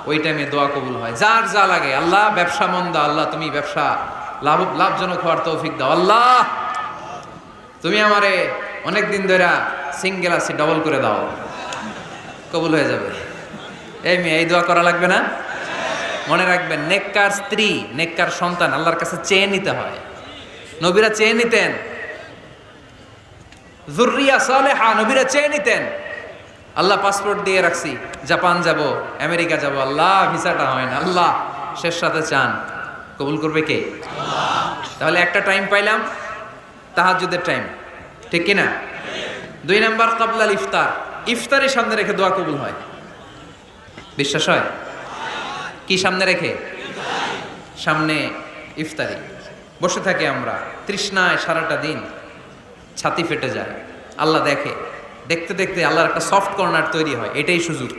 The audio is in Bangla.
ওই টাইমে দোয়া কবুল হয়। যার যা লাগে, আল্লাহ ব্যবসা মন্দা, আল্লাহ তুমি ব্যবসা লাভজনক হওয়ার তৌফিক দাও, আল্লাহ তুমি আমারে অনেকদিন ধরে সিঙ্গেল আছি ডবল করে দাও, কবুল হয়ে যাবে। এই মেয়ে, এই দোয়া করা লাগবে না? মনে রাখবেন, নেককার স্ত্রী, নেককার সন্তান আল্লাহর কাছে চেয়ে নিতে হয়। নবীরা চেয়ে নিতেন, যুররিয়া সালেহা নবীরা চেয়ে নিতেন। আল্লাহ পাসপোর্ট দিয়ে রাখছি, জাপান যাব, আমেরিকা যাব, আল্লাহ ভিসাটা হয় না, আল্লাহ শেষ সাথে চান, কবুল করবে কে? তাহলে একটা টাইম পাইলাম, তাহাজ্জুদের টাইম, ঠিক কিনা? 2 নাম্বার ক্বাবলাল ইফতার, ইফতারি সামনে রেখে দোয়া কবুল হয়। বিশ্বাস হয়? কি সামনে রেখে? সামনে ইফতারি। বসে থাকি আমরা তৃষ্ণায়, সারাটা দিন ছাতি ফেটে যায়। আল্লাহ দেখে, দেখতে দেখতে আল্লাহর একটা সফট কর্নার তৈরি হয়। এটাই সুযোগ।